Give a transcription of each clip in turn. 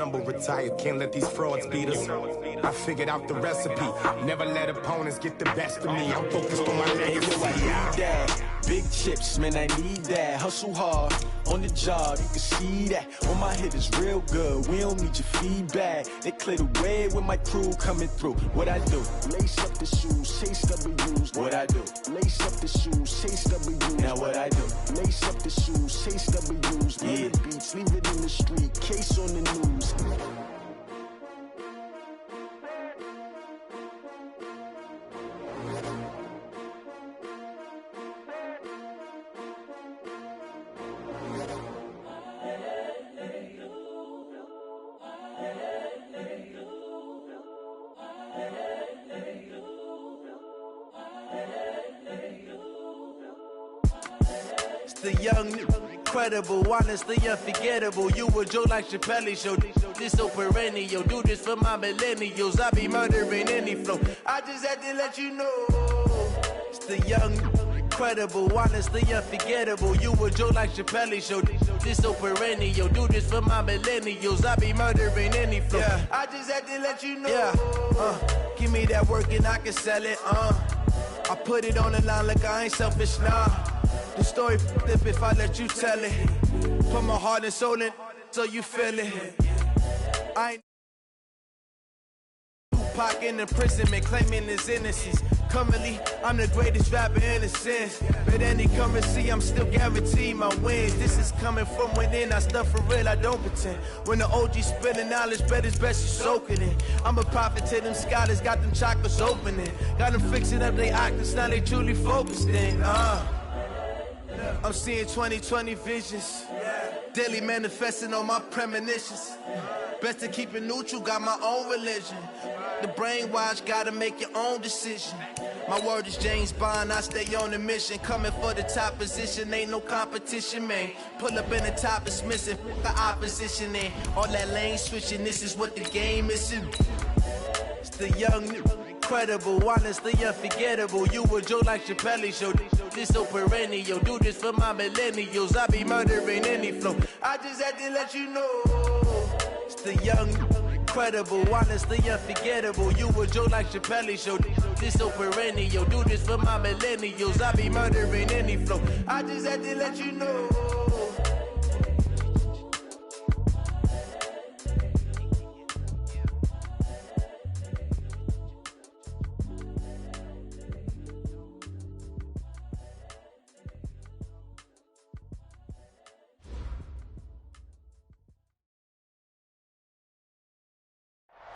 Retired, can't let these frauds beat us. I figured out the recipe. Never let opponents get the best of me. I'm focused on my legacy. I need that. Big chips, man, I need that. Hustle hard on the job, you can see that. On my hit is real good. We don't need your feedback. They clear the way with my crew coming through. What I do? Lace up the shoes, chase W's. What I do? Lace up the shoes, chase W's. Now what I do? Lace up the shoes, chase W's. Yeah. The beats, leave it in the street. Case on the news. The young, incredible, honestly unforgettable. You a Joe like Chappelle show. This so perennial. Do this for my millennials. I be murdering any flow. I just had to let you know. It's the young, incredible, honestly unforgettable. You a Joe like Chappelle show. This so perennial. Do this for my millennials. I be murdering any flow. Yeah. I just had to let you know. Yeah. Give me that work and I can sell it. I put it on the line like I ain't selfish, nah. The story flip if I let you tell it. Put my heart and soul in so you feel it. I ain't Tupac in imprisonment claiming his innocence. Currently, I'm the greatest rapper in a sense. But any currency, I'm still guaranteed my wins. This is coming from within. I stuff for real, I don't pretend. When the OG spilling knowledge, bet it's best you soak it in. I'm a prophet to them scholars, got them chakras opening. Got them fixing up they octaves, now they truly focused in. I'm seeing 2020 visions. Daily manifesting on my premonitions. Best to keep it neutral, got my own religion. The brainwash, gotta make your own decision. My word is James Bond, I stay on the mission. Coming for the top position, ain't no competition, man. Pull up in the top, it's missing, the opposition in. All that lane switching, this is what the game is. It's the young, incredible, honestly unforgettable. You a Joe like Chappelle show. This so perennial. Do this for my millennials. I be murdering any flow. I just had to let you know. It's the young, incredible, honestly unforgettable. You a Joe like Chappelle show. This so perennial. Do this for my millennials. I be murdering any flow. I just had to let you know.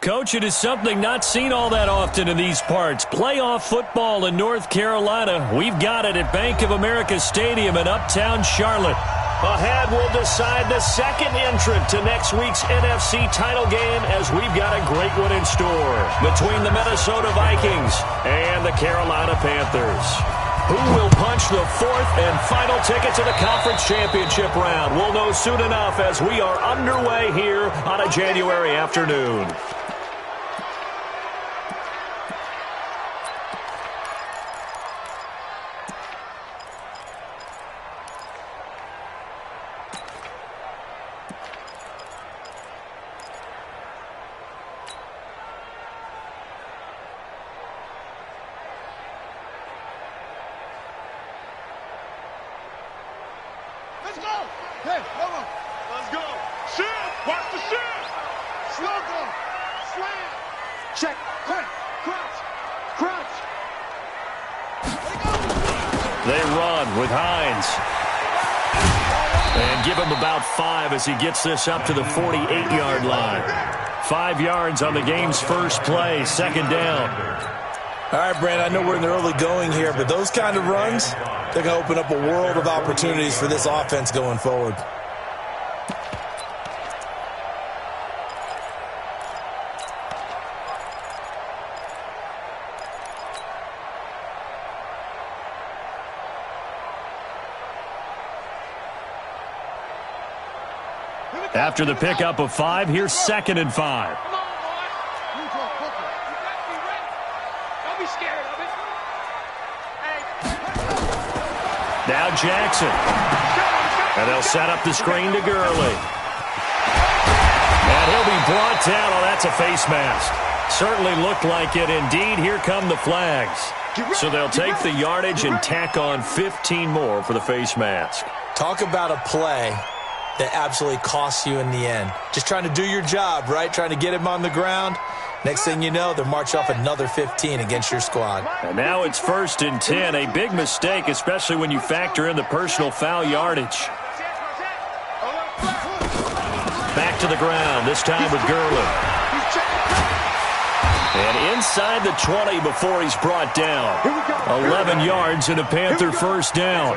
Coach, it is something not seen all that often in these parts. Playoff football in North Carolina. We've got it at Bank of America Stadium in Uptown Charlotte. Ahead, we'll decide the second entrant to next week's NFC title game as we've got a great one in store between the Minnesota Vikings and the Carolina Panthers. Who will punch the fourth and final ticket to the conference championship round? We'll know soon enough as we are underway here on a January afternoon. Let's go! Hey, come on. Let's go. Shift! Watch the shift! Slow go. Slam! Check. Quick. Crouch. Crouch. They run with Hines. And give him about 5 as he gets this up to the 48-yard line. 5 yards on the game's first play, second down. All right, Brand, I know we're in the early going here, but those kind of runs, they're going to open up a world of opportunities for this offense going forward. After the pickup of 5, here's 2nd and 5. Now Jackson. And they'll set up the screen to Gurley. And he'll be brought down. Oh, that's a face mask. Certainly looked like it. Indeed, here come the flags. So they'll take the yardage and tack on 15 more for the face mask. Talk about a play that absolutely costs you in the end. Just trying to do your job, right? Trying to get him on the ground. Next thing you know, they'll march off another 15 against your squad. And now it's 1st and 10. A big mistake, especially when you factor in the personal foul yardage. Back to the ground, this time with Gurley. And inside the 20 before he's brought down. 11 yards and a Panther first down.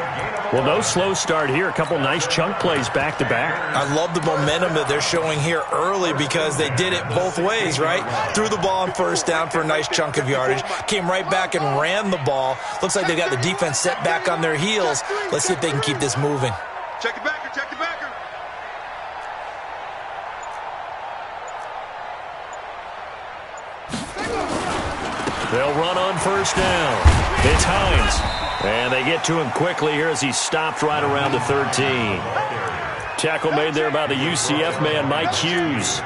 Well, no slow start here. A couple nice chunk plays back-to-back. I love the momentum that they're showing here early because they did it both ways, right? Threw the ball on first down for a nice chunk of yardage. Came right back and ran the ball. Looks like they got the defense set back on their heels. Let's see if they can keep this moving. Check the backer, check the backer. They'll run on first down. It's Hines. And they get to him quickly here as he stopped right around the 13. Tackle made there by the UCF man, Mike Hughes.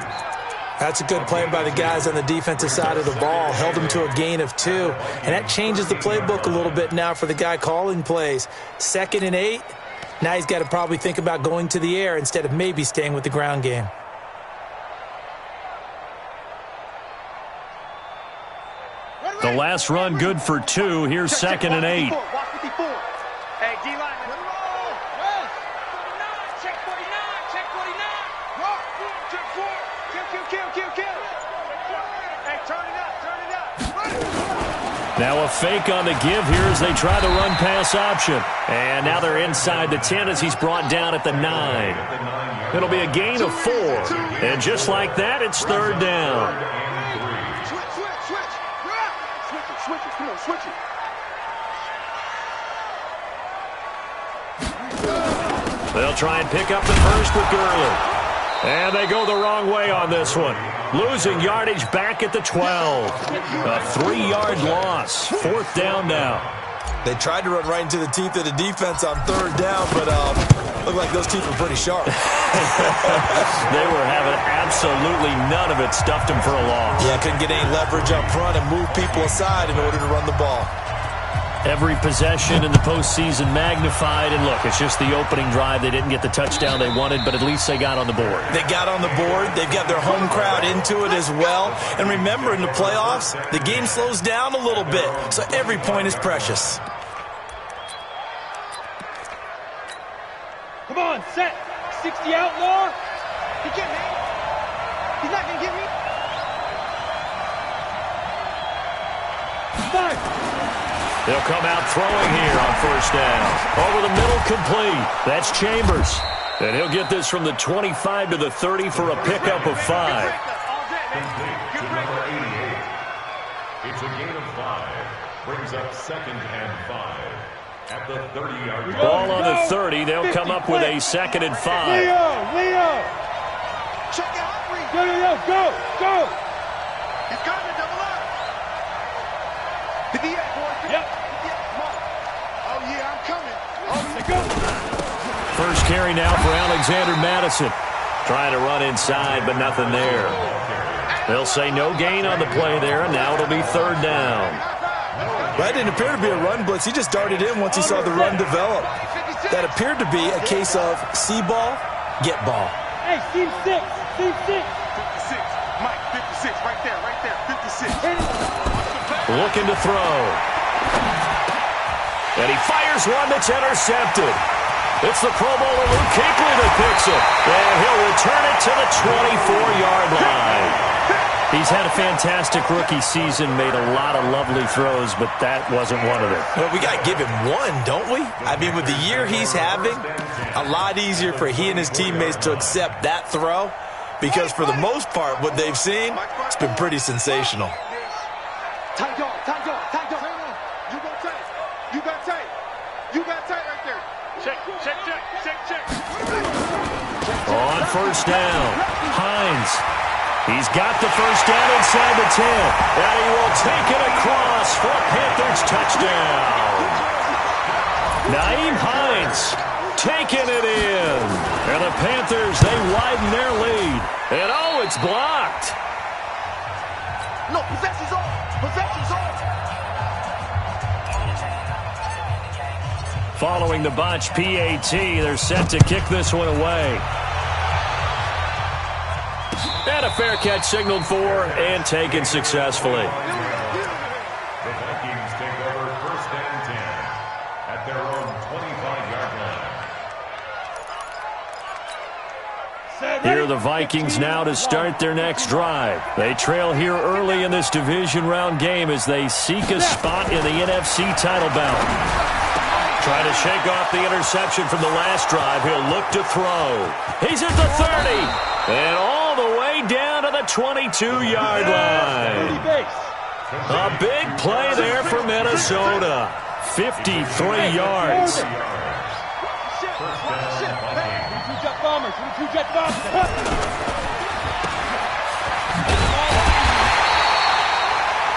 That's a good play by the guys on the defensive side of the ball. Held them to a gain of 2. And that changes the playbook a little bit now for the guy calling plays. 2nd and 8. Now he's got to probably think about going to the air instead of maybe staying with the ground game. The last run good for 2. Here's 2nd and 8. Hey, D-line. Check 49. Check 49. Check 4. Kill. Hey, turn it up. Now a fake on the give here as they try the run-pass option. And now they're inside the 10 as he's brought down at the 9. It'll be a gain of 4. And just like that, it's 3rd down. Switch it. They'll try and pick up the first with Gurley. And they go the wrong way on this one. Losing yardage back at the 12. A 3-yard loss. 4th down now. They tried to run right into the teeth of the defense on 3rd down, but looked like those teeth were pretty sharp. They were having absolutely none of it. Stuffed him for a loss. Yeah, couldn't get any leverage up front and move people aside in order to run the ball. Every possession in the postseason magnified. And look, it's just the opening drive. They didn't get the touchdown they wanted, but at least they got on the board. They got on the board. They've got their home crowd into it as well. And remember, in the playoffs, the game slows down a little bit, so every point is precious. Come on, set. 60 out, more. He can't hit me. He's not going to get me. 5. They'll come out throwing here on first down. Over the middle, complete. That's Chambers. And he'll get this from the 25 to the 30 for a pickup of 5. Number 88. It's a gain of 5. Brings up 2nd and 5. At the 30-yard line. Ball on the 30. They'll come up with a 2nd and 5. Leo. Check out. Go. He's coming to double up. The DA, boys. Yep. Oh, yeah, I'm coming. Oh, go. First carry now for Alexander Madison. Trying to run inside, but nothing there. They'll say no gain on the play there, and now it'll be 3rd down. That didn't appear to be a run blitz. He just darted in once he saw the run develop. That appeared to be a case of see ball, get ball. Hey, team 6. 56. Mike, 56. Right there. 56. Looking to throw. And he fires one that's intercepted. It's the Pro Bowler Luke Kuechly that picks it. And he'll return it to the 24-yard line. He's had a fantastic rookie season, made a lot of lovely throws, but that wasn't one of them. Well, we got to give him one, don't we? I mean, with the year he's having, a lot easier for he and his teammates to accept that throw because for the most part, what they've seen, it's been pretty sensational. Tight dog. You got tight right there. Check. On first down, Hines. He's got the first down inside the 10. And he will take it across for a Panthers touchdown. Nyheim Hines taking it in. And the Panthers, they widen their lead. And oh, it's blocked. No, possession's off. Possession's off. Following the botch PAT, they're set to kick this one away. And a fair catch signaled for and taken successfully. The Vikings take over 1st and 10 at their own 25-yard line. Here are the Vikings now to start their next drive. They trail here early in this division round game as they seek a spot in the NFC title bout. Trying to shake off the interception from the last drive. He'll look to throw. He's at the 30. And all the way down to the 22-yard line. A big play there for Minnesota. 53 yards.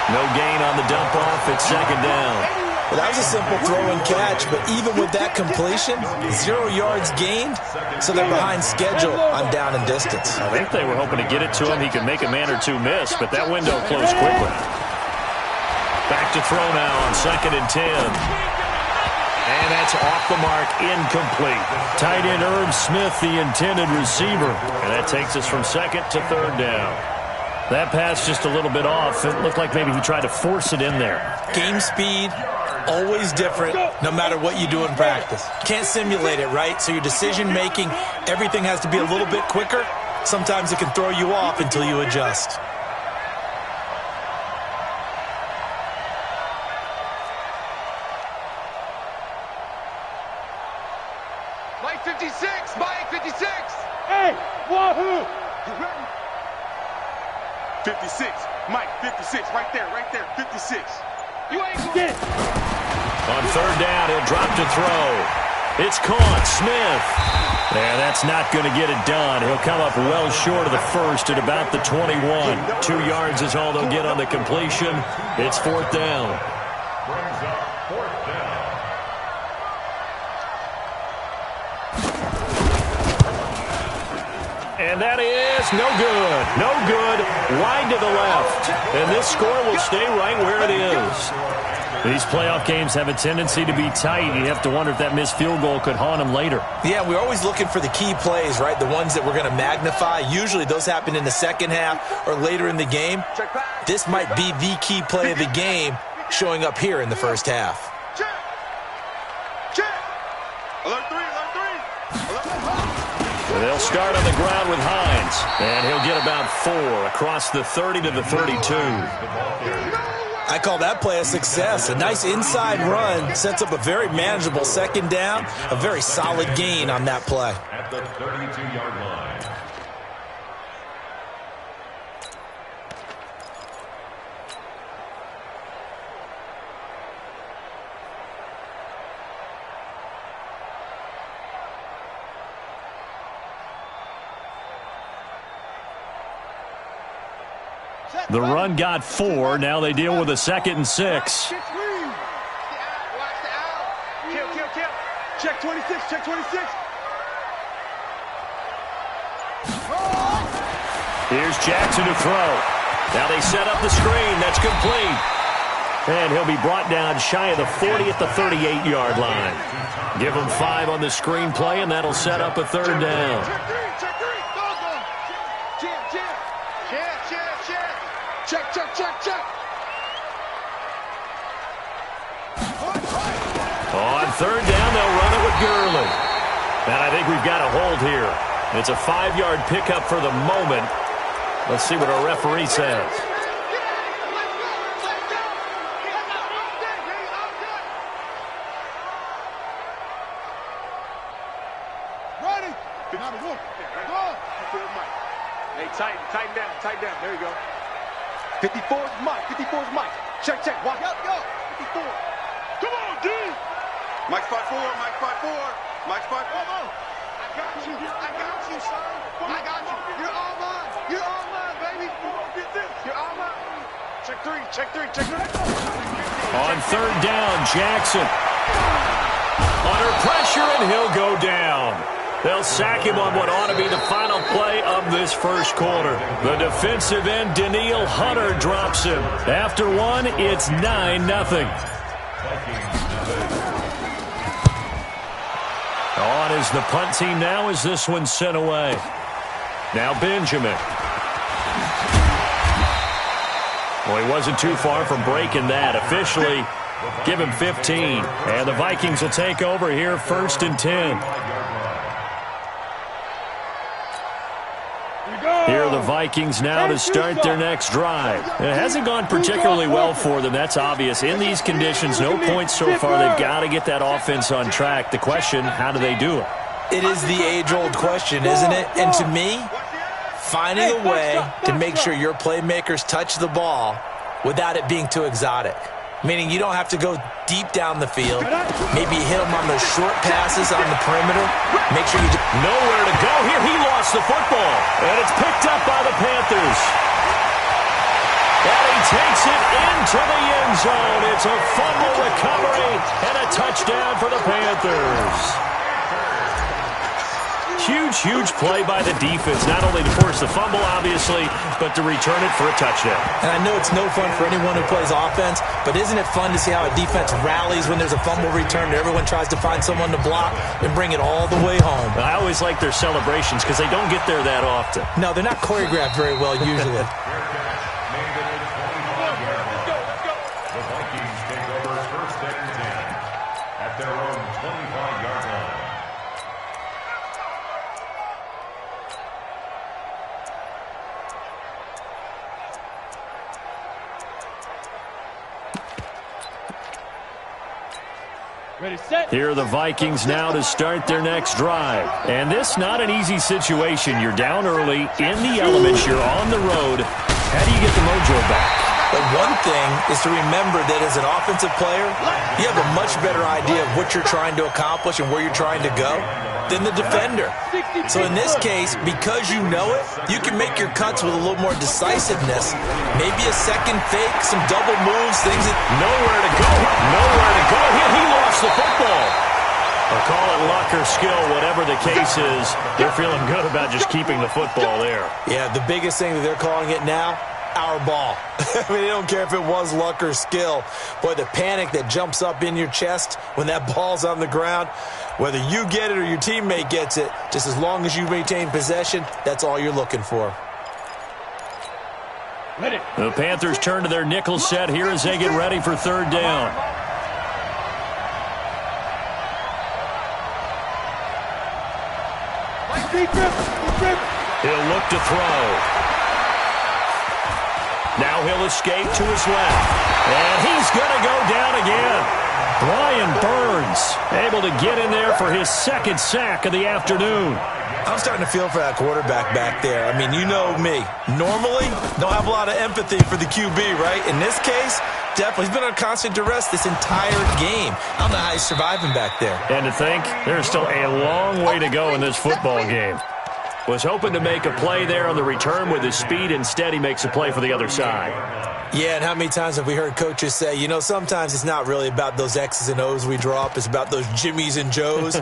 No gain on the dump off. It's 2nd down. Well, that was a simple throw and catch, but even with that completion, 0 yards gained, so they're behind schedule on down and distance. I think they were hoping to get it to him. He could make a man or two miss, but that window closed quickly. Back to throw now on 2nd and 10. And that's off the mark, incomplete. Tight end Irv Smith, the intended receiver. And that takes us from 2nd to 3rd down. That pass just a little bit off. It looked like maybe he tried to force it in there. Game speed, always different, no matter what you do in practice. Can't simulate it, right? So your decision-making, everything has to be a little bit quicker. Sometimes it can throw you off until you adjust. Mike 56, Mike 56. Hey, wahoo! You ready? 56, Mike 56, right there, 56. You ain't gonna get it. On 3rd down, he'll drop to throw. It's caught, Smith. And that's not going to get it done. He'll come up well short of the first at about the 21. 2 yards is all they'll get on the completion. It's 4th down. Brings up 4th down. And that is no good. No good. Wide to the left. And this score will stay right where it is. These playoff games have a tendency to be tight. You have to wonder if that missed field goal could haunt them later. Yeah, we're always looking for the key plays, right? The ones that we're going to magnify. Usually those happen in the second half or later in the game. This might be the key play of the game showing up here in the first half. Alert 3, alert 3. They'll start on the ground with Hines. And he'll get about 4 across the 30 to the 32. I call that play a success. A nice inside run sets up a very manageable 2nd down. A very solid gain on that play. At the 32-yard line. The run got 4. Now they deal with a 2nd and 6. Watch the out. Kill. Check 26, check 26. Here's Jackson to throw. Now they set up the screen. That's complete. And he'll be brought down shy of the 40 at the 38-yard line. Give him 5 on the screen play, and that'll set up a 3rd down. Check 3. Check. On 3rd down, they'll run it with Gurley. And I think we've got a hold here. It's a 5-yard pickup for the moment. Let's see what our referee says. Ready? Hey, tighten down. There you go. 54's Mike. Check. Walk up, go. 54. Come on, D. Mike 5-4. Mike 5-4. I got you, son. I got you. You're all mine, baby. You're all mine. Check 3. On 3rd down, Jackson. Under pressure, and he'll go down. They'll sack him on what ought to be the final play of this first quarter. The defensive end, Danielle Hunter, drops him. After one, it's 9-0. On is the punt team now as this one's sent away. Now Benjamin. Well, he wasn't too far from breaking that. Officially, give him 15. And the Vikings will take over here 1st and 10. Here are the Vikings now to start their next drive. It hasn't gone particularly well for them. That's obvious. In these conditions, no points so far. They've got to get that offense on track. The question, how do they do it? It is the age-old question, isn't it? And to me, finding a way to make sure your playmakers touch the ball without it being too exotic. Meaning you don't have to go deep down the field. Maybe hit them on those short passes on the perimeter. Make sure you do. Nowhere to go here. He lost the football. And it's picked up by the Panthers. And he takes it into the end zone. It's a fumble recovery and a touchdown for the Panthers. Huge play by the defense, not only to force the fumble, obviously, but to return it for a touchdown. And I know it's no fun for anyone who plays offense, but isn't it fun to see how a defense rallies when there's a fumble return and everyone tries to find someone to block and bring it all the way home? I always like their celebrations because they don't get there that often. No, they're not choreographed very well usually. The Vikings take over 1st and 10 at their own 25-yard line. Here are the Vikings now to start their next drive. And this not an easy situation. You're down early, in the elements, you're on the road. How do you get the mojo back? But one thing is to remember that as an offensive player, you have a much better idea of what you're trying to accomplish and where you're trying to go than the defender. So in this case, because you know it, you can make your cuts with a little more decisiveness. Maybe a second fake, some double moves, things that... Nowhere to go. Nowhere to go. He lost the football. Or call it luck or skill, whatever the case is. They're feeling good about just keeping the football there. Yeah, the biggest thing that they're calling it now, our ball. I mean, they don't care if it was luck or skill. Boy, the panic that jumps up in your chest when that ball's on the ground, whether you get it or your teammate gets it, just as long as you maintain possession, that's all you're looking for. The Panthers turn to their nickel set here as they get ready for 3rd down. He'll look to throw. Now he'll escape to his left. And he's going to go down again. Brian Burns able to get in there for his 2nd sack of the afternoon. I'm starting to feel for that quarterback back there. I mean, you know me. Normally, don't have a lot of empathy for the QB, right? In this case, definitely. He's been on constant duress this entire game. I don't know how he's surviving back there. And to think, there's still a long way to go in this football game. Was hoping to make a play there on the return with his speed. Instead, he makes a play for the other side. Yeah, and how many times have we heard coaches say, you know, sometimes it's not really about those X's and O's we draw up. It's about those Jimmies and Joes.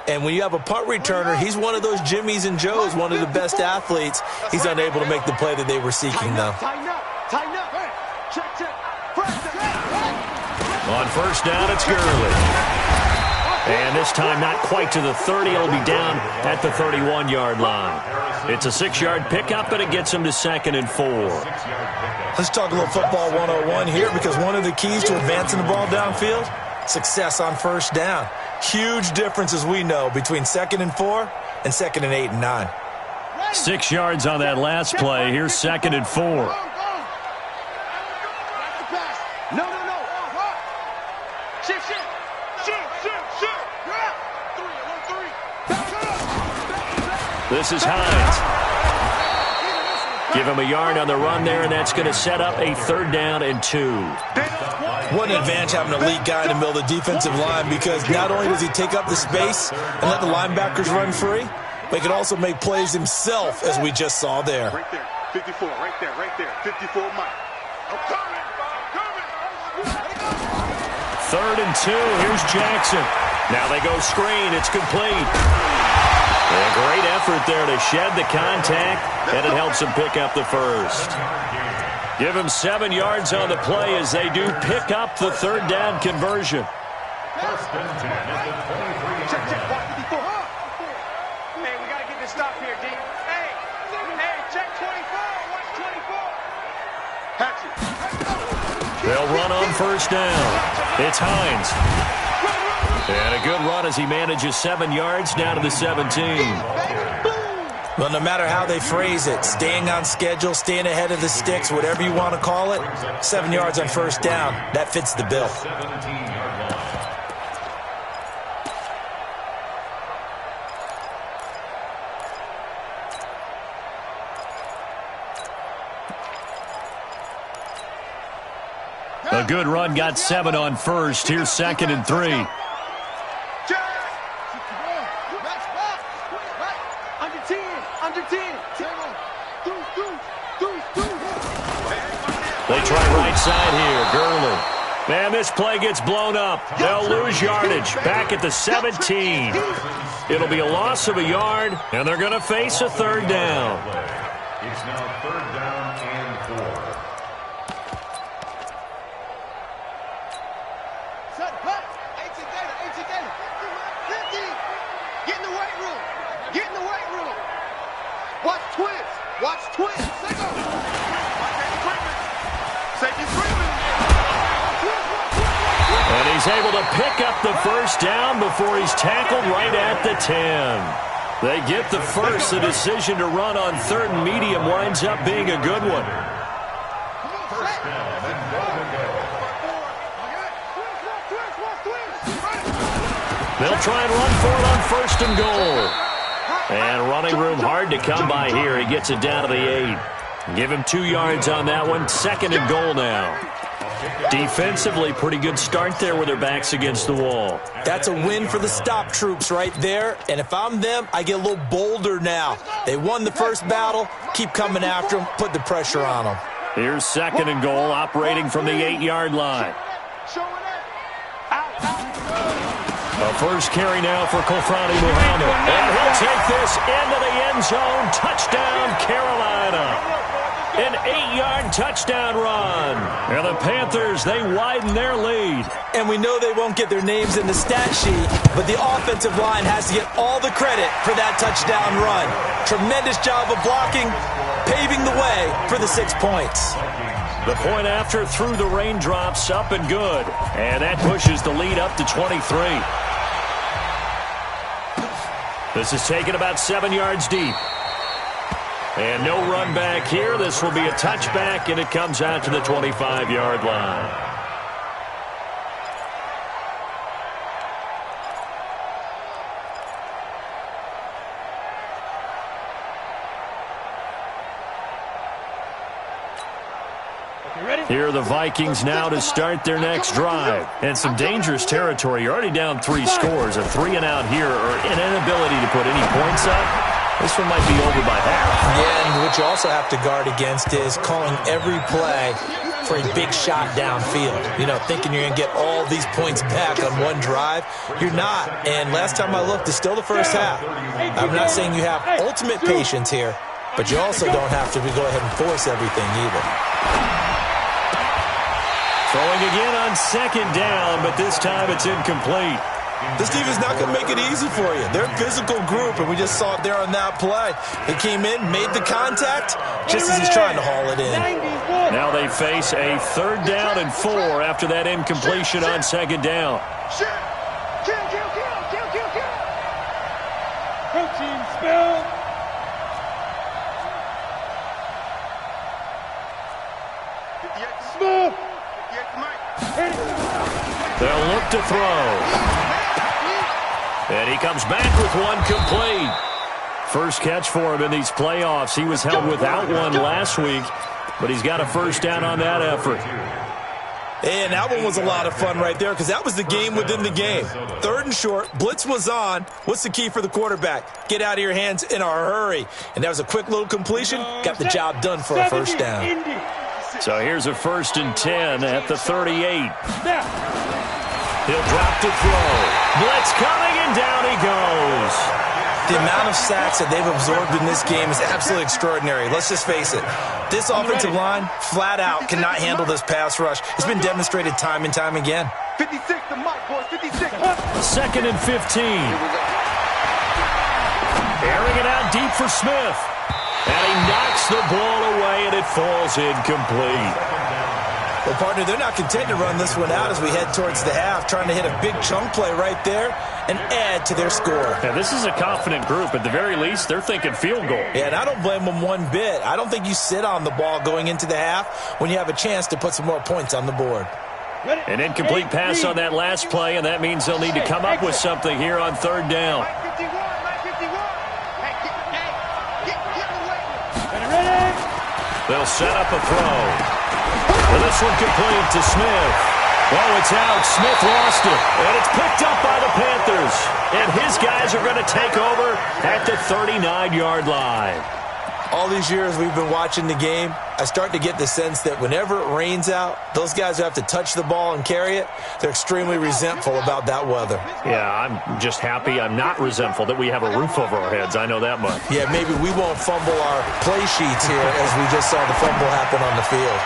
And when you have a punt returner, he's one of those Jimmies and Joes, one of the best athletes. He's unable to make the play that they were seeking, though. Tighten up. Check. On 1st down, it's Gurley. And this time not quite to the 30. It'll be down at the 31-yard line. It's a 6-yard pickup, but it gets him to 2nd and 4. Let's talk a little football 101 here, because one of the keys to advancing the ball downfield, success on 1st down. Huge difference, as we know, between 2nd and 4 and 2nd and 8 and 9. 6 yards on that last play. Here's 2nd and 4. No. Shift. This is Hines. Give him a yard on the run there, and that's going to set up a 3rd down and 2. What an advantage having an elite guy in the middle of the defensive line, because not only does he take up the space and let the linebackers run free, but he can also make plays himself, as we just saw there. Right there. 54, right there. 54, Mike. I'm coming. 3rd and 2. Here's Jackson. Now they go screen. It's complete. A great effort there to shed the contact, and it helps him pick up the first. Give him 7 yards on the play as they do pick up the third down conversion. First and 10 at the 23. Check, watch 54. Hey, we got to get this stop here, D. Hey, check 24. Watch 24. Hatchet. They'll run on first down. It's Hines. And a good run as he manages 7 yards down to the 17. Well, no matter how they phrase it, staying on schedule, staying ahead of the sticks, whatever you want to call it, 7 yards on first down, that fits the bill. 17-yard line. A good run got 7 on first. Here's 2nd and 3. They try right side here. Gurley. Man, this play gets blown up. They'll lose yardage. Back at the 17. It'll be a loss of a yard, and they're going to face a third down. It's now 3rd down and 4. Watch twist. And he's able to pick up the first down before he's tackled right at the 10. They get the first. The decision to run on 3rd and medium winds up being a good one. First down and goal to go. They'll try and run for it on 1st and goal. And running room hard to come by here. He gets it down to the 8. Give him 2 yards on that one. 2nd and goal now. Defensively, pretty good start there with their backs against the wall. That's a win for the stop troops right there. And if I'm them, I get a little bolder now. They won the first battle. Keep coming after them. Put the pressure on them. Here's 2nd and goal, operating from the 8-yard line. A first carry now for Kofrani Muhammad. And he'll take this into the end zone. Touchdown, Carolina. An 8-yard touchdown run. And the Panthers, they widen their lead. And we know they won't get their names in the stat sheet, but the offensive line has to get all the credit for that touchdown run. Tremendous job of blocking, paving the way for the 6 points. The point after through the raindrops, up and good. And that pushes the lead up to 23. This is taken about 7 yards deep. And no run back here. This will be a touchback, and it comes out to the 25-yard line. Here are the Vikings now to start their next drive. And some dangerous territory. You're already down 3 scores. A 3-and-out here, or an inability to put any points up. This one might be over by half. Yeah, and what you also have to guard against is calling every play for a big shot downfield. You know, thinking you're going to get all these points back on one drive. You're not. And last time I looked, it's still the first half. I'm not saying you have ultimate patience here, but you also don't have to go ahead and force everything either. Throwing again on 2nd down, but this time it's incomplete. This team is not going to make it easy for you. They're a physical group, and we just saw it there on that play. They came in, made the contact, just as he's trying to haul it in. Now they face a 3rd down and 4 after that incompletion on 2nd down. Protein spill. Smooth. They'll look to throw. And he comes back with one complete. First catch for him in these playoffs. He was held without one last week, but he's got a first down on that effort. And that one was a lot of fun right there because that was the game within the game. 3rd and short, blitz was on. What's the key for the quarterback? Get out of your hands in a hurry. And that was a quick little completion. Got the job done for a first down. So here's a 1st and 10 at the 38. He'll drop to throw. Blitz coming, and down he goes. The amount of sacks that they've absorbed in this game is absolutely extraordinary. Let's just face it. This offensive line, flat out, cannot handle this pass rush. It's been demonstrated time and time again. 56 to Mike, boys, 56. 2nd and 15. Airing it out deep for Smith. And he knocks the ball away, and it falls incomplete. Well, partner, they're not content to run this one out as we head towards the half, trying to hit a big chunk play right there and add to their score. Yeah, this is a confident group. At the very least, they're thinking field goal. Yeah, and I don't blame them one bit. I don't think you sit on the ball going into the half when you have a chance to put some more points on the board. An incomplete pass on that last play, and that means they'll need to come up with something here on 3rd down. They'll set up a throw. Well, this one complete to Smith. Oh, it's out. Smith lost it. And it's picked up by the Panthers. And his guys are going to take over at the 39-yard line. All these years we've been watching the game, I start to get the sense that whenever it rains out, those guys who have to touch the ball and carry it, they're extremely resentful about that weather. Yeah, I'm just happy I'm not resentful that we have a roof over our heads. I know that much. Yeah, maybe we won't fumble our play sheets here as we just saw the fumble happen on the field.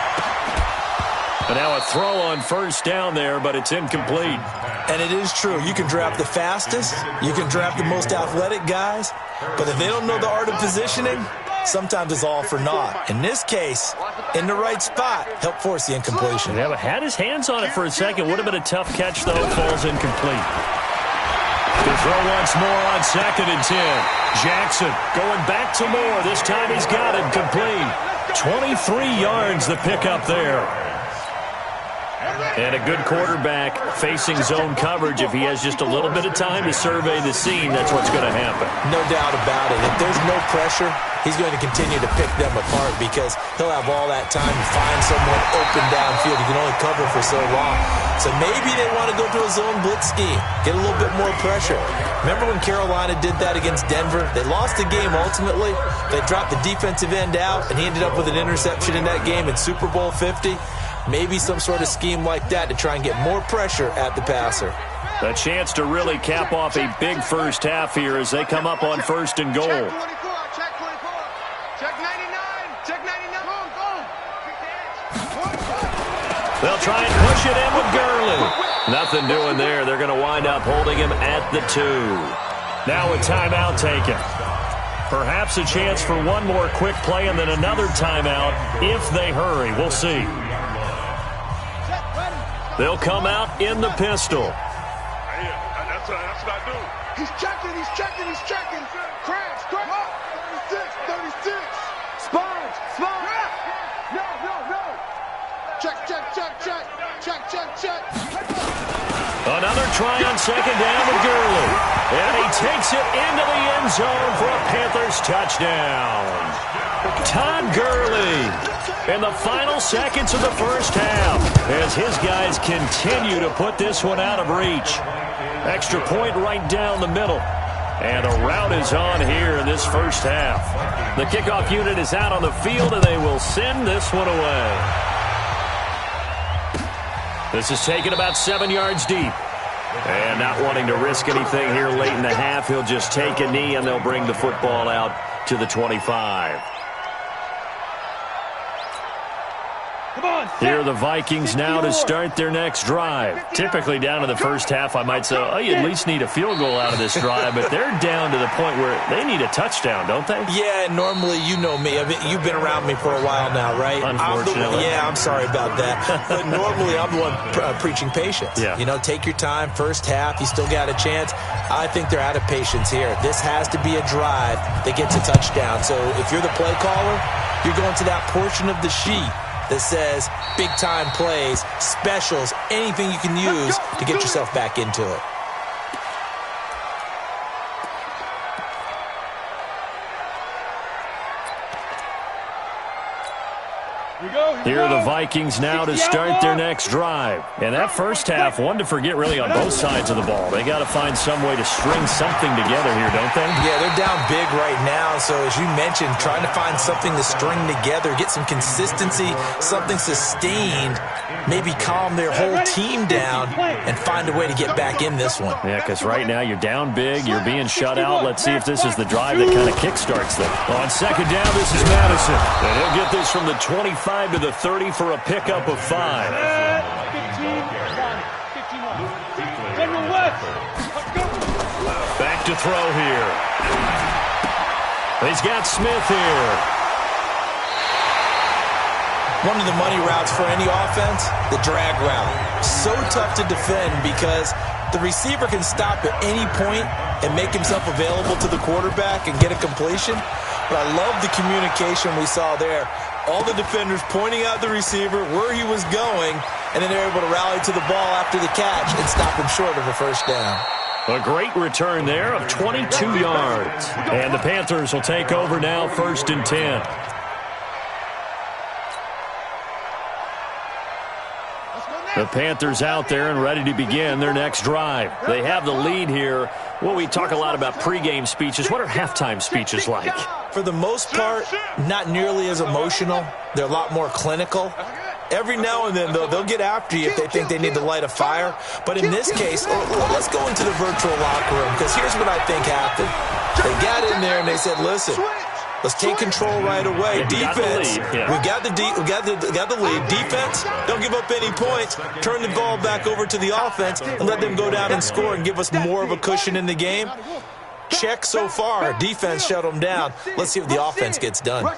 And now a throw on 1st down there, but it's incomplete. And it is true. You can draft the fastest. You can draft the most athletic guys. But if they don't know the art of positioning, sometimes it's all for naught. In this case, in the right spot, help force the incompletion. Yeah, but had his hands on it for a second. Would have been a tough catch, though. Falls incomplete. To throw once more on 2nd and 10. Jackson going back to Moore. This time he's got it complete. 23 yards the pickup there. And a good quarterback facing zone coverage. If he has just a little bit of time to survey the scene, that's what's going to happen. No doubt about it. If there's no pressure, he's going to continue to pick them apart because he'll have all that time to find someone open downfield. He can only cover for so long. So maybe they want to go to a zone blitz scheme, get a little bit more pressure. Remember when Carolina did that against Denver? They lost the game ultimately. They dropped the defensive end out, and he ended up with an interception in that game in Super Bowl 50. Maybe some sort of scheme like that to try and get more pressure at the passer. A chance to really cap off a big first half here as they come up on 1st and goal. Check 24, check 24. Check 99, check 99. They'll try and push it in with Gurley. Nothing doing there. They're going to wind up holding him at the 2. Now a timeout taken. Perhaps a chance for one more quick play and then another timeout if they hurry. We'll see. They'll come out in the pistol. That's what I do. He's checking, he's checking, he's checking. Crash, crash. 36. Sponge. No. Check. Another try on 2nd down with Gurley. And he takes it into the end zone for a Panthers touchdown. Todd Gurley in the final seconds of the first half as his guys continue to put this one out of reach. Extra point right down the middle. And a rout is on here in this first half. The kickoff unit is out on the field, and they will send this one away. This is taken about 7 yards deep. And not wanting to risk anything here late in the half, he'll just take a knee, and they'll bring the football out to the 25. Here are the Vikings now to start their next drive. Typically down to the first half, I might say, oh, you at least need a field goal out of this drive, but they're down to the point where they need a touchdown, don't they? Yeah, and normally, you know me. You've been around me for a while now, right? Unfortunately. I'm sorry about that. But normally, I'm the one preaching patience. Yeah. You know, take your time. First half, you still got a chance. I think they're out of patience here. This has to be a drive that gets a touchdown. So if you're the play caller, you're going to that portion of the sheet that says big-time plays, specials, anything you can use to get yourself back into it. Here are the Vikings now to start their next drive. And that first half, one to forget really on both sides of the ball. They got to find some way to string something together here, don't they? Yeah, they're down big right now. So as you mentioned, trying to find something to string together, get some consistency, something sustained, maybe calm their whole team down and find a way to get back in this one. Yeah, because right now you're down big, you're being shut out. Let's see if this is the drive that kind of kickstarts them. On second down, this is Madison. And he'll get this from the 25 to the 30 for a pickup of 5. Back to throw here. He's got Smith here. One of the money routes for any offense, the drag route. So tough to defend because the receiver can stop at any point and make himself available to the quarterback and get a completion. But I love the communication we saw there. All the defenders pointing out the receiver, where he was going, and then they're able to rally to the ball after the catch and stop him short of a first down. A great return there of 22 yards. And the Panthers will take over now, 1st and 10. The Panthers out there and ready to begin their next drive. They have the lead here. Well, we talk a lot about pregame speeches. What are halftime speeches like? For the most part, not nearly as emotional. They're a lot more clinical. Every now and then, though, they'll get after you if they think they need to light a fire. But in this case, let's go into the virtual locker room, because here's what I think happened. They got in there and they said, listen, let's take control right away. Defense, we got the lead. Defense, don't give up any points. Turn the ball back over to the offense and let them go down and score and give us more of a cushion in the game. Check so far. Defense shut them down. Let's see if the offense gets done.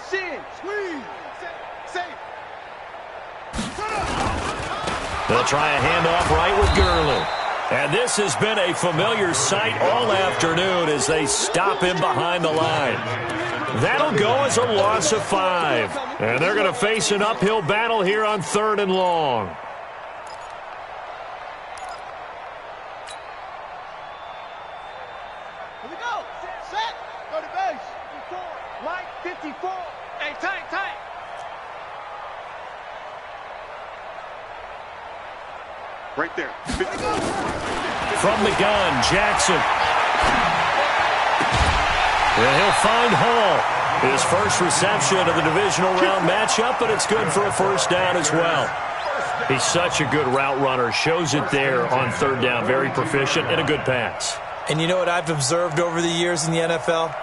They'll try a handoff right with Gurley. And this has been a familiar sight all afternoon as they stop him behind the line. That'll go as a loss of 5. And they're going to face an uphill battle here on 3rd and long. Here we go. Set. Go to base. 54. Mike, 54. Hey, tight. Right there. 54. From the gun, Jackson. And he'll find Hall. His first reception of the divisional round matchup, but it's good for a first down as well. He's such a good route runner. Shows it there on 3rd down. Very proficient and a good pass. And you know what I've observed over the years in the NFL?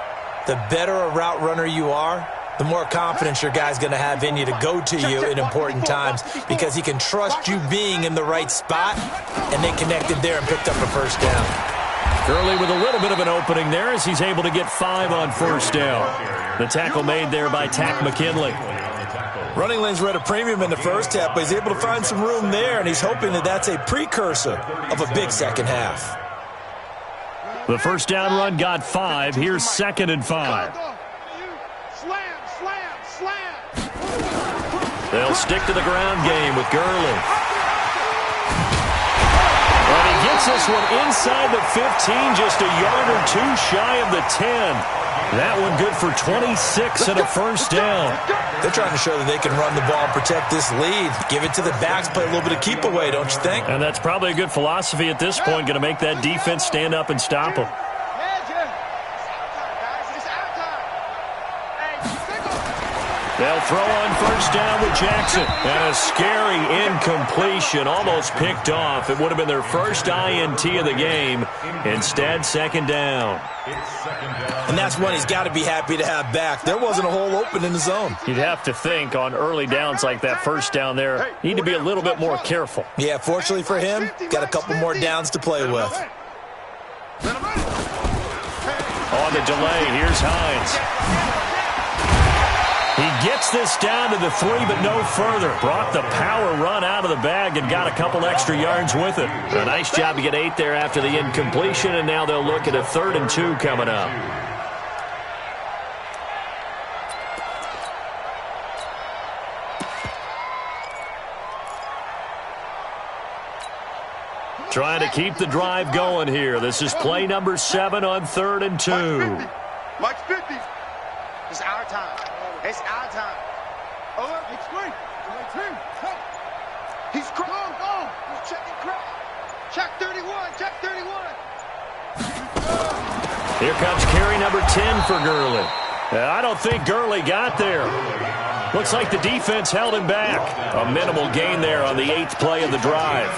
The better a route runner you are, the more confidence your guy's going to have in you to go to you in important times because he can trust you being in the right spot, and they connected there and picked up a first down. Gurley with a little bit of an opening there as he's able to get 5 on 1st down. The tackle made there by Tack McKinley. Running lanes were at a premium in the first half, but he's able to find some room there, and he's hoping that that's a precursor of a big second half. The first down run got 5. Here's 2nd and 5. They'll stick to the ground game with Gurley. And he gets this one inside the 15, just a yard or 2 shy of the 10. That one good for 26 and a first down. They're trying to show that they can run the ball and protect this lead. Give it to the backs, play a little bit of keep away, don't you think? And that's probably a good philosophy at this point, going to make that defense stand up and stop them. They'll throw on first down with Jackson. And a scary incompletion, almost picked off. It would have been their first INT of the game. Instead, 2nd down. And that's one he's got to be happy to have back. There wasn't a hole open in the zone. You'd have to think on early downs like that first down there, need to be a little bit more careful. Yeah, fortunately for him, got a couple more downs to play with. On the delay, here's Hines. He gets this down to the 3, but no further. Brought the power run out of the bag and got a couple extra yards with it. A nice job to get 8 there after the incompletion, and now they'll look at a 3rd and 2 coming up. Trying to keep the drive going here. This is play number 7 on 3rd and 2. Mike's 50. It's our time. It's our time. He's cracked. Go. He's checking crack. Check 31. Check 31. Here comes carry number 10 for Gurley. I don't think Gurley got there. Looks like the defense held him back. A minimal gain there on the 8th play of the drive.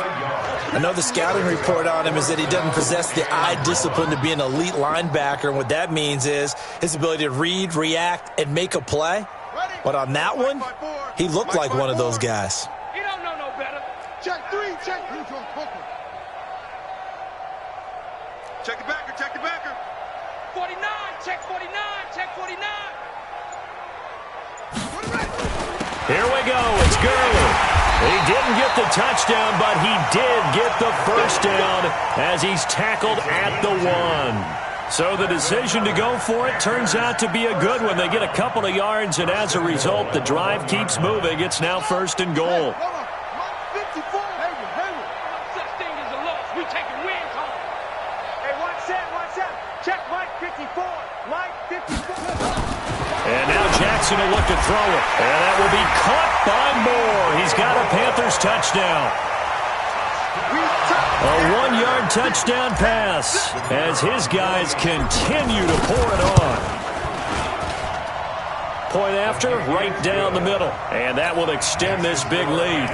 I know the scouting report on him is that he doesn't possess the eye discipline to be an elite linebacker, and what that means is his ability to read, react, and make a play. But on that one, he looked like one of those guys. You don't know no better. Check 3, check 3. Check the backer, check the backer. 49, check 49, check 49. Here we go, it's Gurley. He didn't get the touchdown, but he did get the first down as he's tackled at the 1. So the decision to go for it turns out to be a good one. They get a couple of yards, and as a result, the drive keeps moving. It's now 1st and goal. 54. Such thing as a loss. We taking wins home. Hey, watch that. Check Mike 54. Mike 54. And now Jackson will look to throw it. And that will be caught by Moore. He's got a Panthers touchdown. A 1-yard touchdown pass as his guys continue to pour it on. Point after, right down the middle. And that will extend this big lead.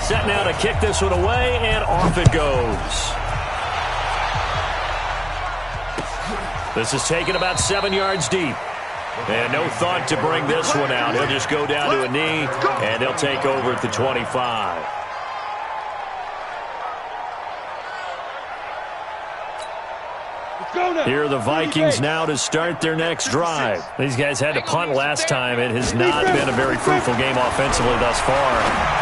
Set now to kick this one away, and off it goes. This is taken about 7 yards deep. And no thought to bring this one out. He'll just go down to a knee, and they'll take over at the 25. Here are the Vikings now to start their next drive. These guys had to punt last time. It has not been a very fruitful game offensively thus far.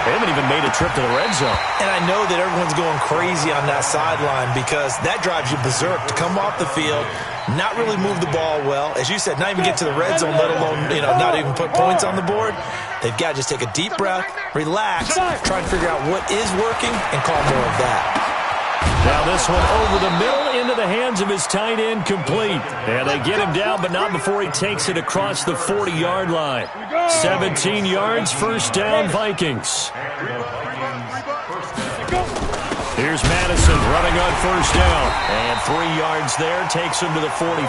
They haven't even made a trip to the red zone. And I know that everyone's going crazy on that sideline because that drives you berserk to come off the field, not really move the ball well. As you said, not even get to the red zone, let alone, not even put points on the board. They've got to just take a deep breath, relax, try and figure out what is working, and call more of that. Now this one over the middle into the hands of his tight end, complete. And they get him down, but not before he takes it across the 40-yard line. 17 yards, first down, Vikings. Here's Madison running on first down. And 3 yards there, takes him to the 45.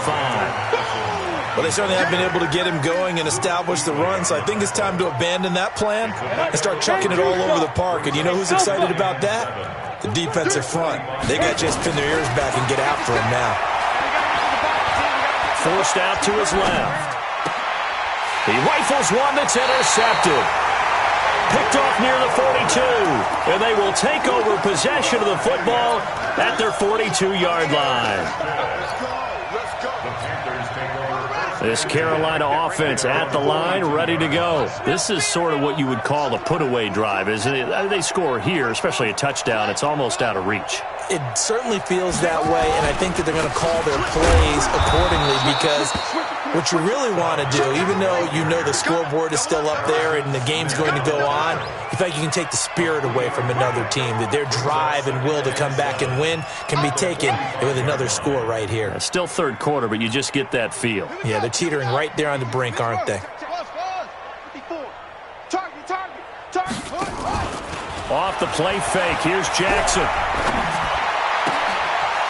Well, they certainly have been able to get him going and establish the run, so I think it's time to abandon that plan and start chucking it all over the park. And you know who's excited about that? The defensive front. They got to just pin their ears back and get after him now. Forced out to his left. He rifles one that's intercepted. Picked off near the 42. And they will take over possession of the football at their 42-yard line. This Carolina offense at the line, ready to go. This is sort of what you would call a put-away drive, isn't it? They score here, especially a touchdown. It's almost out of reach. It certainly feels that way, and I think that they're going to call their plays accordingly because what you really want to do, even though you know the scoreboard is still up there and the game's going to go on, you think you can take the spirit away from another team, that their drive and will to come back and win can be taken with another score right here. It's still third quarter, but you just get that feel. Yeah, they're teetering right there on the brink, aren't they? Off the play fake, here's Jackson.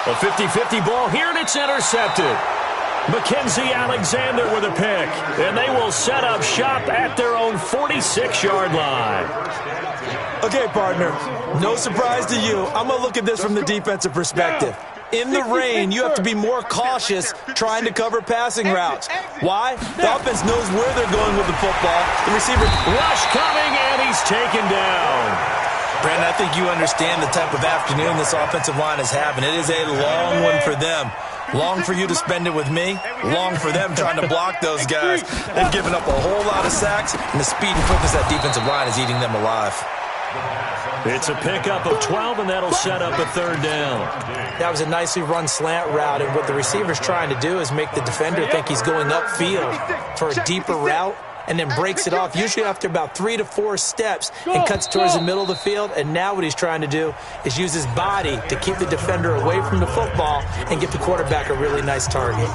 A 50-50 ball here, and it's intercepted. Mackenzie Alexander with a pick, and they will set up shop at their own 46-yard line. Okay, partner, no surprise to you. I'm going to look at this from the defensive perspective. In the rain, you have to be more cautious trying to cover passing routes. Why? The offense knows where they're going with the football. The receiver, rush coming, and he's taken down. Brandon, I think you understand the type of afternoon this offensive line is having. It is a long one for them. Long for you to spend it with me. Long for them trying to block those guys. They've given up a whole lot of sacks, and the speed and quickness of that defensive line is eating them alive. It's a pickup of 12, and that'll set up a third down. That was a nicely run slant route, and what the receiver's trying to do is make the defender think he's going upfield for a deeper route and then breaks it off, usually after about 3 to 4 steps, and cuts towards the middle of the field. And now what he's trying to do is use his body to keep the defender away from the football and get the quarterback a really nice target.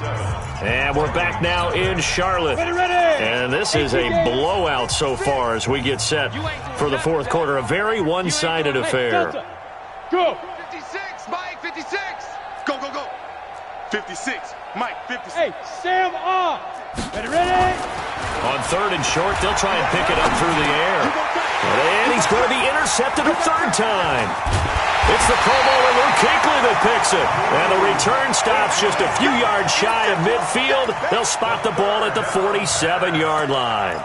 And we're back now in Charlotte. And this is a blowout so far as we get set for the fourth quarter. A very one-sided affair. Go. 56, Mike, 56. Go, go, go. 56, Mike, 56. Hey, Sam off. Ready? On third and short, they'll try and pick it up through the air. And he's going to be intercepted a third time. It's the Pro Bowler Luke Kuechly that picks it. And the return stops just a few yards shy of midfield. They'll spot the ball at the 47-yard line.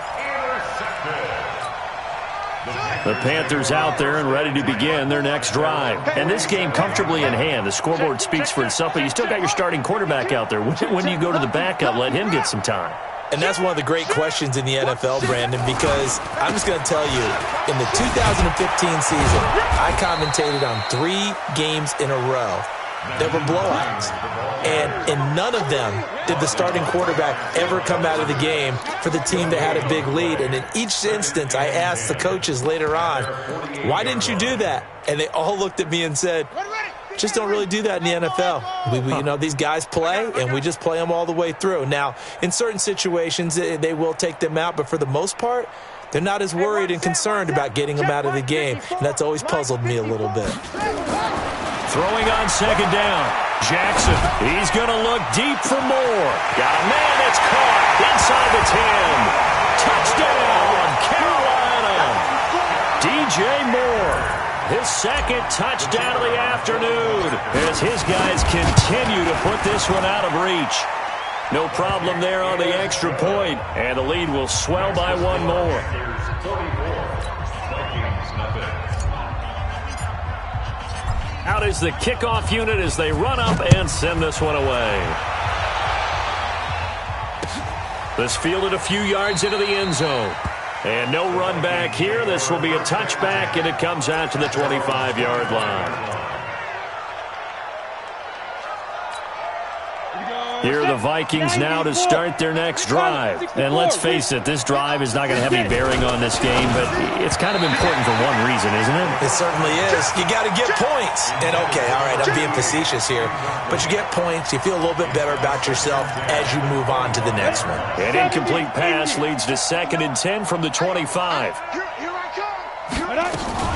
The Panthers out there and ready to begin their next drive. And this game comfortably in hand. The scoreboard speaks for itself, but you still got your starting quarterback out there. When do you go to the backup, let him get some time? And that's one of the great questions in the NFL, Brandon, because I'm just going to tell you, in the 2015 season, I commentated on 3 games in a row that were blowouts. And in none of them did the starting quarterback ever come out of the game for the team that had a big lead. And in each instance, I asked the coaches later on, why didn't you do that? And they all looked at me and said, just don't really do that in the NFL. These guys play, and we just play them all the way through. Now, in certain situations, they will take them out, but for the most part, they're not as worried and concerned about getting them out of the game. And that's always puzzled me a little bit. Throwing on second down. Jackson, he's going to look deep for more. Got a man that's caught inside the 10. Touchdown, Carolina. DJ Moore. His second touchdown of the afternoon as his guys continue to put this one out of reach. No problem there on the extra point, and the lead will swell by one more. Out is the kickoff unit as they run up and send this one away. This fielded a few yards into the end zone. And no run back here. This will be a touchback, and it comes out to the 25-yard line. Here are the Vikings now to start their next drive. And let's face it, this drive is not going to have any bearing on this game, but it's kind of important for one reason, isn't it? It certainly is. You got to get points. And, okay, all right, I'm being facetious here. But you get points, you feel a little bit better about yourself as you move on to the next one. An incomplete pass leads to 2nd and 10 from the 25. Here I come.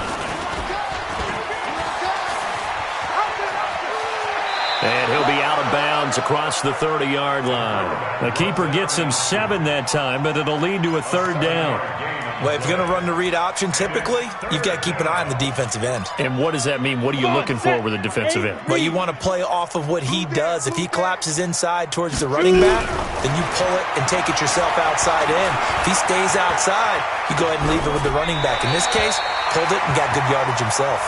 And he'll be out of bounds across the 30-yard line. The keeper gets him 7 that time, but it'll lead to a 3rd down. Well, if you're going to run the read option, typically, you've got to keep an eye on the defensive end. And what does that mean? What are you looking for with a defensive end? Well, you want to play off of what he does. If he collapses inside towards the running back, then you pull it and take it yourself outside in. If he stays outside, you go ahead and leave it with the running back. In this case, pulled it and got good yardage himself.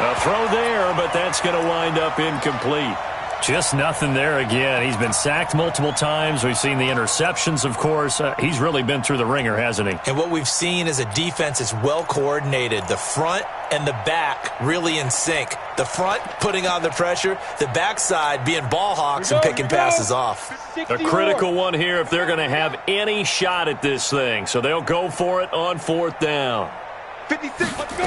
A throw there, but that's going to wind up incomplete. Just nothing there again. He's been sacked multiple times. We've seen the interceptions, of course. He's really been through the ringer, hasn't he? And what we've seen is a defense that's well coordinated. The front and the back really in sync. The front putting on the pressure, the backside being ball hawks and picking passes off. A critical one here if they're going to have any shot at this thing. So they'll go for it on 4th down. 56, let's go.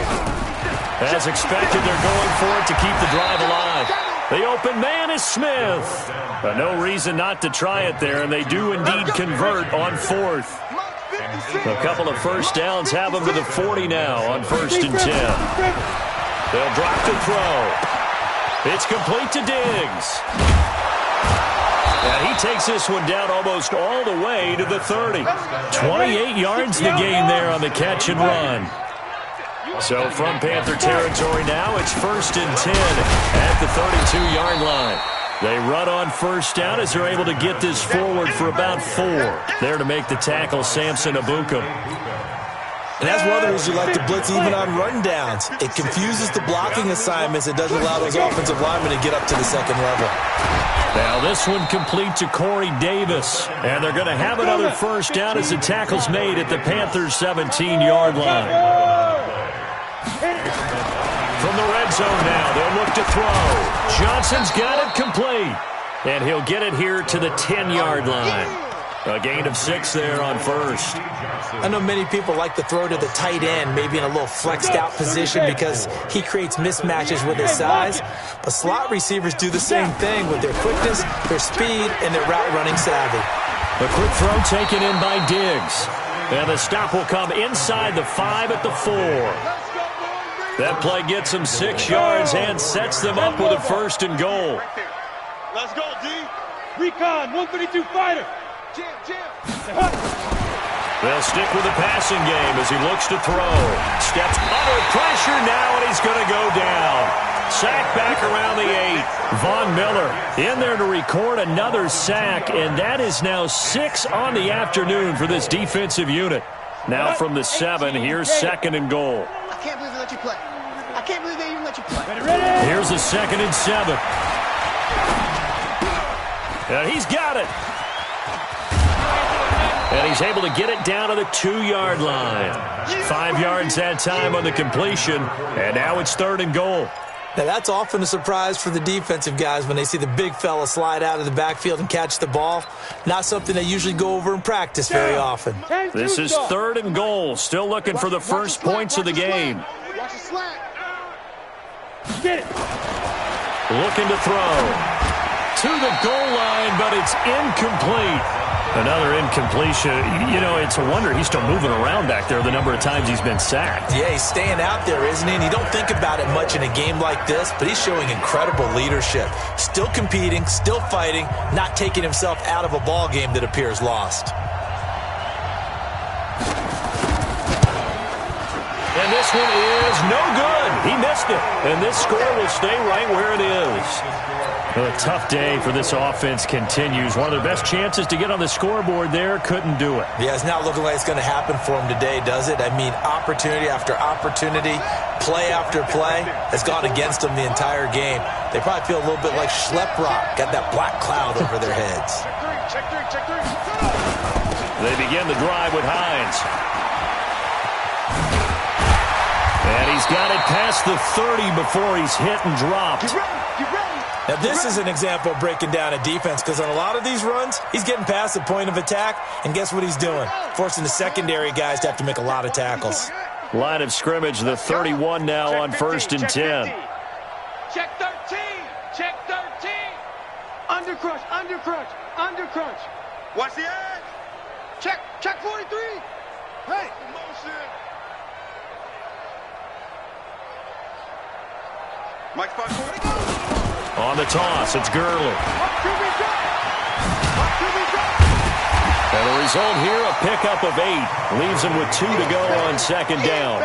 As expected, they're going for it to keep the drive alive. The open man is Smith. But no reason not to try it there, and they do indeed convert on 4th. A couple of first downs have them to the 40 now on 1st and 10. They'll drop the throw. It's complete to Diggs. And he takes this one down almost all the way to the 30. 28 yards the gain there on the catch and run. So from Panther territory now, it's 1st and 10 at the 32-yard line. They run on 1st down as they're able to get this forward for about 4. There to make the tackle, Samson Abukum. And that's one of the reasons you like to blitz even on rundowns. It confuses the blocking assignments. It doesn't allow those offensive linemen to get up to the 2nd level. Now this one complete to Corey Davis. And they're going to have another 1st down as the tackle's made at the Panthers' 17-yard line. From the red zone now, they'll look to throw. Johnson's got it complete. And he'll get it here to the 10-yard line. A gain of 6 there on first. I know many people like to throw to the tight end, maybe in a little flexed out position because he creates mismatches with his size. But slot receivers do the same thing with their quickness, their speed, and their route running savvy. A quick throw taken in by Diggs. And the stop will come inside the 5 at the 4. That play gets them 6 yards and sets them up with a 1st and goal. Let's go, D. Recon, 132 fighter. They'll stick with the passing game as he looks to throw. Steps under pressure now, and he's going to go down. Sack back around the 8. Von Miller in there to record another sack, and that is now 6 on the afternoon for this defensive unit. Now from the 7, here's 2nd and goal. I can't believe they let you play. I can't believe they even let you play. Here's the 2nd and 7. And he's got it. And he's able to get it down to the 2-yard line. 5 yards that time on the completion, and now it's 3rd and goal. Now, that's often a surprise for the defensive guys when they see the big fella slide out of the backfield and catch the ball. Not something they usually go over in practice very often. This is 3rd and goal. Still looking for the first points of the game. Watch the slant. Get it. Looking to throw. To the goal line, but it's incomplete. Another incompletion. You know, it's a wonder he's still moving around back there the number of times he's been sacked. Yeah, he's staying out there, isn't he? And you don't think about it much in a game like this, but he's showing incredible leadership. Still competing, still fighting, not taking himself out of a ball game that appears lost. And this one is no good. He missed it. And this score will stay right where it is. A tough day for this offense continues. One of their best chances to get on the scoreboard there, couldn't do it. Yeah, it's not looking like it's going to happen for him today, does it? I mean, opportunity after opportunity, play after play has gone against them the entire game. They probably feel a little bit like Schlep Rock, got that black cloud over their heads. Check three. They begin the drive with Hines. And he's got it past the 30 before he's hit and dropped. Get ready. Now, this is an example of breaking down a defense because on a lot of these runs, he's getting past the point of attack, and guess what he's doing? Forcing the secondary guys to have to make a lot of tackles. Line of scrimmage, the 31 now on 1st and 10. Check 13. Check 13. Under crunch. Watch the edge. Check 43. Hey. Motion. Mike 5-4. On the toss, it's Gurley. And the result here, a pickup of 8. Leaves him with 2 to go on 2nd down.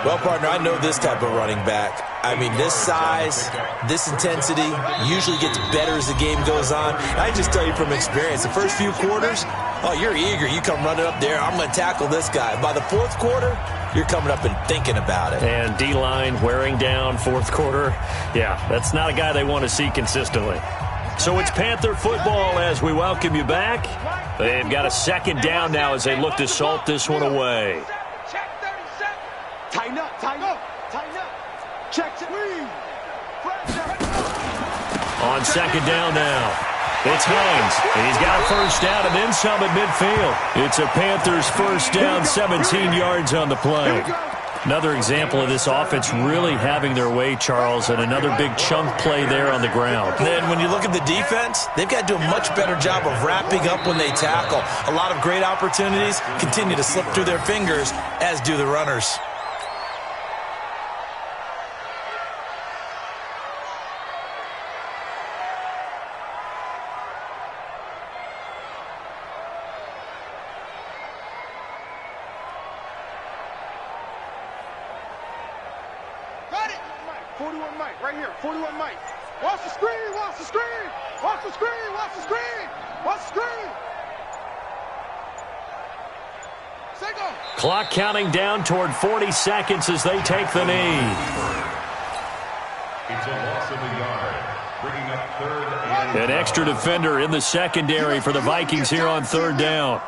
Well, partner, I know this type of running back. I mean, this size, this intensity usually gets better as the game goes on. I just tell you from experience, the first few quarters, oh, you're eager. You come running up there, I'm going to tackle this guy. By the 4th quarter, you're coming up and thinking about it. And D-line wearing down 4th quarter. Yeah, that's not a guy they want to see consistently. So it's Panther football as we welcome you back. They've got a 2nd down now as they look to salt this one away. Check 37. Tighten up. Check 3. On 2nd down now, it's Hines. He's got a 1st down and then some at midfield. It's a Panthers 1st down, 17 yards on the play. Another example of this offense really having their way, Charles, and another big chunk play there on the ground. Then when you look at the defense, they've got to do a much better job of wrapping up when they tackle. A lot of great opportunities continue to slip through their fingers, as do the runners. Got it. 41 Mike, right here. 41 Mike. Watch the screen. Clock counting down toward 40 seconds as they take the knee. It's a loss of a yard, bringing up 3rd and An extra defender in the secondary for the Vikings here on 3rd down.